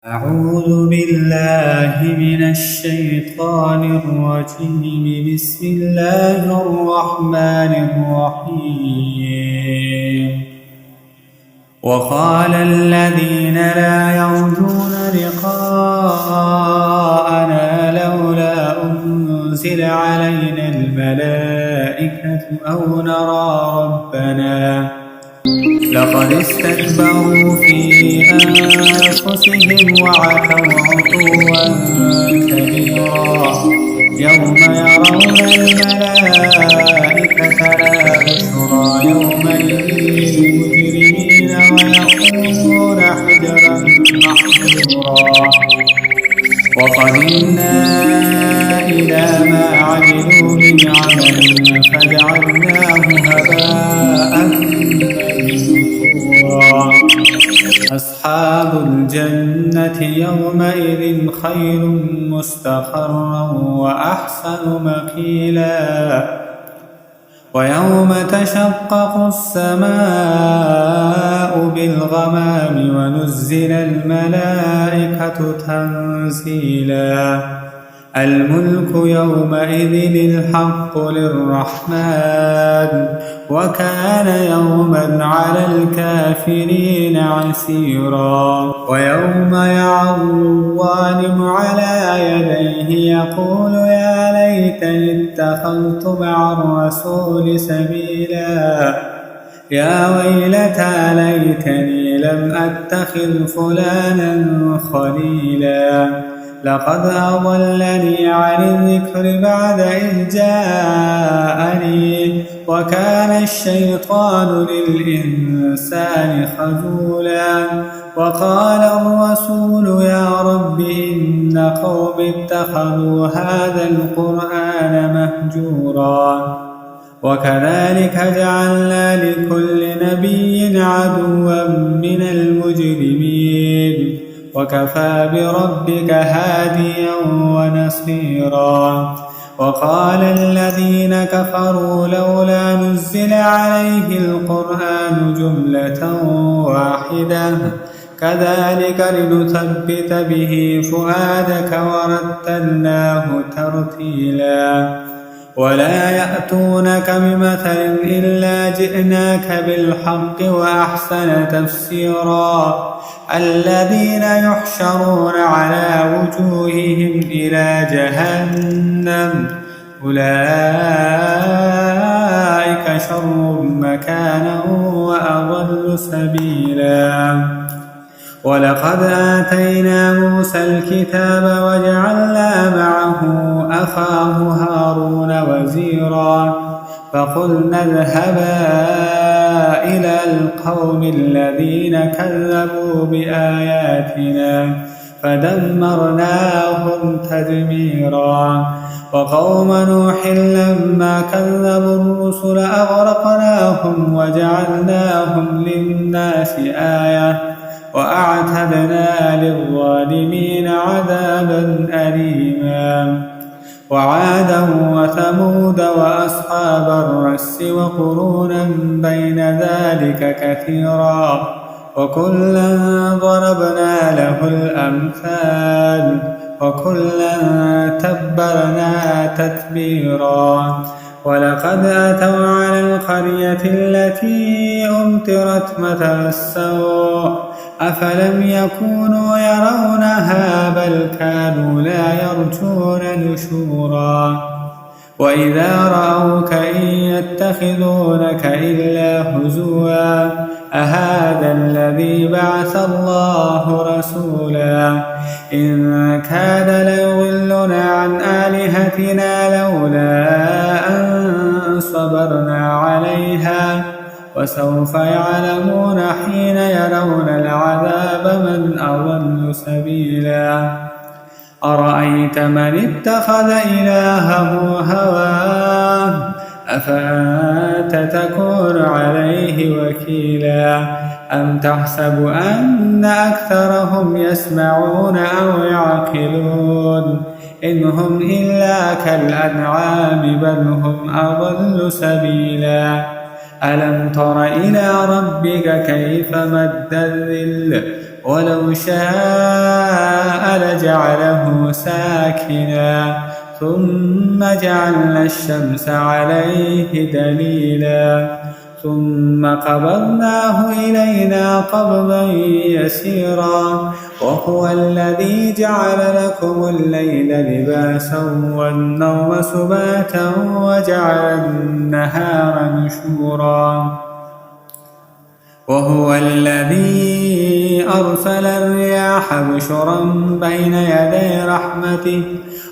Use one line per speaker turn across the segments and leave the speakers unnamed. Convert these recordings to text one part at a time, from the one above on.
أعوذ بالله من الشيطان الرجيم. بسم الله الرحمن الرحيم. وقال الذين لا يرجون لقاءنا لولا أنزل علينا الملائكة أو نرى ربنا لقد استكبروا في أنفسهم وعتوا عتوا كبيرا. يوم يرون الملائكة لا بشرى يومئذ للمجرمين ويقولون حجرا محجورا. وقدمنا إلى ما عملوا من عمل فجعلناه هباء منثورا. أصحاب الجنة يومئذ خير مستقرا وأحسن مقيلا. ويوم تشقق السماء بالغمام ونزل الملائكة تنزيلا. الملك يومئذ الحق للرحمن وكان يوما على الكافرين عسيرا. ويوم يعض الظالم على يديه يقول يا ليتني اتخذت مع الرسول سبيلا. يا ويلتى ليتني لم أتخذ فلانا خليلا. لقد أضلني عن الذكر بعد إذ جاءني وكان الشيطان للإنسان خذولا. وقال الرسول يا رب إن قوم اتخذوا هذا القرآن مهجورا. وكذلك جعلنا لكل نبي عدوا من المجرمين وكفى بربك هاديا ونصيرا. وقال الذين كفروا لولا نزل عليه القرآن جملة واحدة كذلك لنثبت به فؤادك ورتلناه ترتيلا. ولا يأتونك بمثل إلا جئناك بالحق وأحسن تفسيرا. الذين يحشرون على وجوههم إلى جهنم أولئك شر مكانا وأضل سبيلا. ولقد آتينا موسى الكتاب وجعلنا معه أخاه هارون وزيرا. فقلنا اذهبا إلى القوم الذين كذبوا بآياتنا فدمرناهم تدميرا. وقوم نوح لما كذبوا الرسل أغرقناهم وجعلناهم للناس آية وأعتدنا للظالمين عذابا أليما. وعادا وثمود وأصحاب الرس وقرونا بين ذلك كثيرا وكلا ضربنا له الأمثال وكلا تبرنا تتبيرا. ولقد أتوا على القرية التي أمطرت مطر السوء أفلم يكونوا يرونها بل كانوا لا يرجون نشورا. وإذا رأوك إن يتخذونك إلا هزوا أهذا الذي بعث الله رسولا. إن كاد ليضلنا عن آلهتنا لولا أن صبرنا عليها وسوف يعلمون حين يرون العذاب من أضل سبيلا. أرأيت من اتخذ إلهه هواه أفأنت تكون عليه وكيلا. أم تحسب أن أكثرهم يسمعون أو يعقلون إن هم إلا كالأنعام بل هم أضل سبيلا. ألم تر إلى ربك كيف مد الظل ولو شاء فجعله ساكنا ثم جعلنا الشمس عليه دليلا ثم قبضناه إلينا قبضا يسيرا وهو الذي جعل لكم الليل لباسا والنوم سباتا وجعل النهار نشورا وهو الذي أرسل الرياح بشرا بين يدي رحمته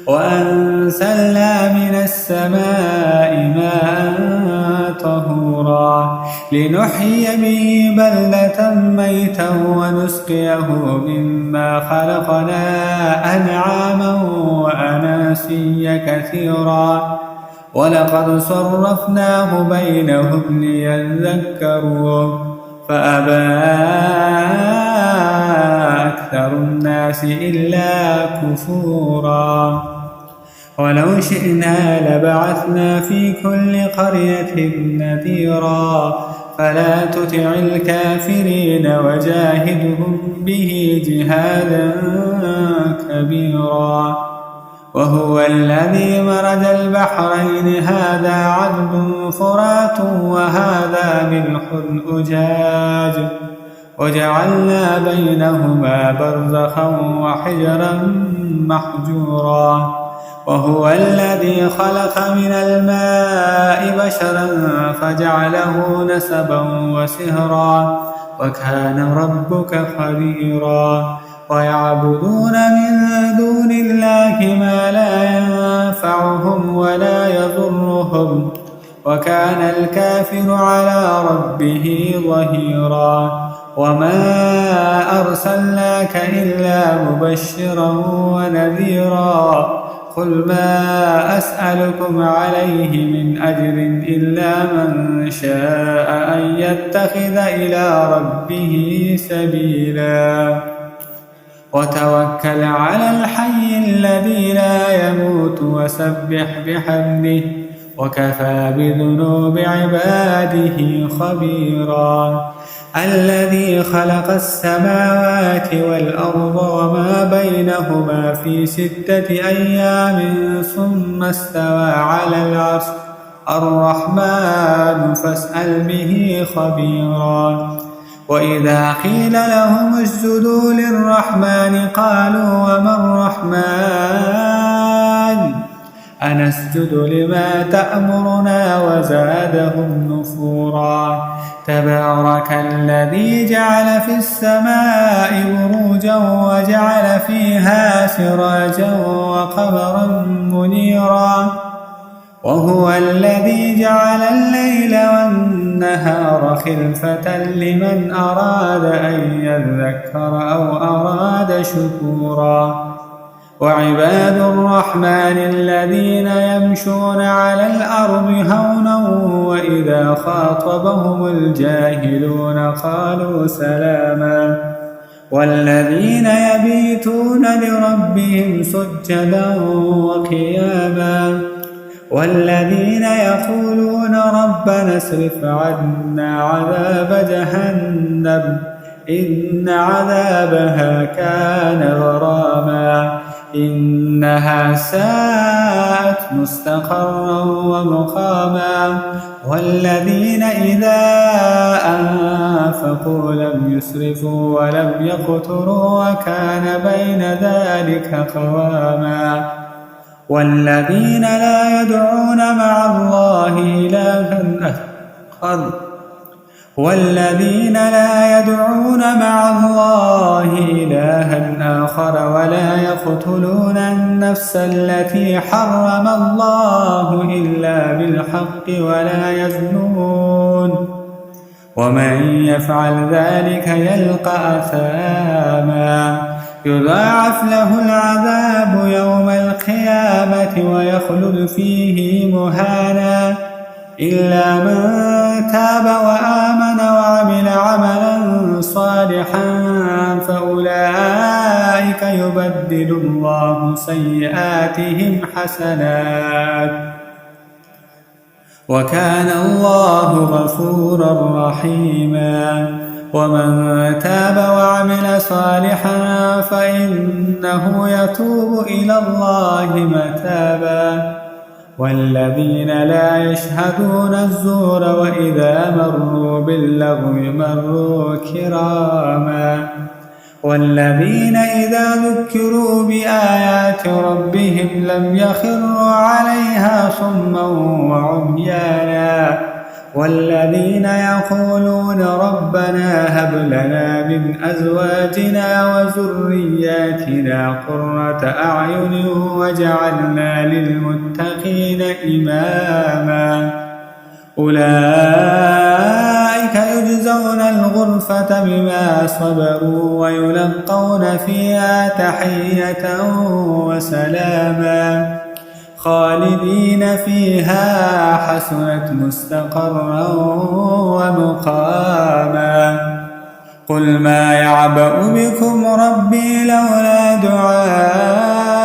وأنزلنا من السماء ماء طهورا لنحيي به بلدة ميتا ونسقيه مما خلقنا أنعاما وأناسيا كثيرا ولقد صرفناه بينهم ليذكروا فأبى أكثر الناس إلا كفورا ولو شئنا لبعثنا في كل قرية نذيرا فلا تطع الكافرين وجاهدهم به جهادا كبيرا وهو الذي مرج البحرين هذا عذب فرات وهذا ملح أجاج وجعلنا بينهما برزخا وحجرا محجورا وهو الذي خلق من الماء بشرا فجعله نسبا وسهرا وكان ربك خبيرا ويعبدون من دون الله ما لا ينفعهم ولا يضرهم وكان الكافر على ربه ظهيرا وما أرسلناك إلا مبشرا ونذيرا قل ما أسألكم عليه من أجر إلا من شاء أن يتخذ إلى ربه سبيلا وتوكل على الحي الذي لا يموت وسبح بحمده وكفى بذنوب عباده خبيرا الذي خلق السماوات والأرض وما بينهما في 6 أيام ثم استوى على العرش الرحمن فاسأل به خبيرا وإذا قيل لهم اسجدوا للرحمن قالوا وما الرحمن أنسجد لما تأمرنا وزادهم نفورا تبارك الذي جعل في السماء بروجا وجعل فيها سراجا وقمرا منيرا وهو الذي جعل الليل والنهار خلفة لمن أراد أن يذكر أو أراد شكورا وعباد الرحمن الذين يمشون على الأرض هونا وإذا خاطبهم الجاهلون قالوا سلاما والذين يبيتون لربهم سجدا وقياما والذين يقولون ربنا اصرف عنا عذاب جهنم إن عذابها كان غراما إنها ساءت مستقرا ومقاما والذين إذا أنفقوا لم يسرفوا ولم يقتروا وكان بين ذلك قواما والذين لا يدعون مع الله إلها آخر ولا يقتلون النفس التي حرم الله إلا بالحق ولا يزنون ومن يفعل ذلك يلقى أثاما يضاعف له العذاب يوم القيامة ويخلد فيه مهانا إلا من تاب وآمن وعمل عملا صالحا فأولئك يبدل الله سيئاتهم حسنات وكان الله غفورا رحيما ومن تاب وعمل صالحا فإنه يتوب إلى الله متابا والذين لا يشهدون الزور وإذا مروا باللغو مروا كراما والذين إذا ذكروا بآيات ربهم لم يخروا عليها صما وعميانا والذين يقولون ربنا هب لنا من أزواجنا وذرياتنا قرة أعين واجعلنا للمتقين إماما أولئك يجزون الغرفة بما صبروا ويلقون فيها تحية وسلاما خالدين فيها حسنت مستقرا ومقاما قل ما يعبأ بكم ربي لولا دعاؤكم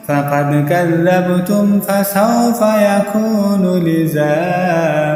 فقد كذبتم فسوف يكون لزاما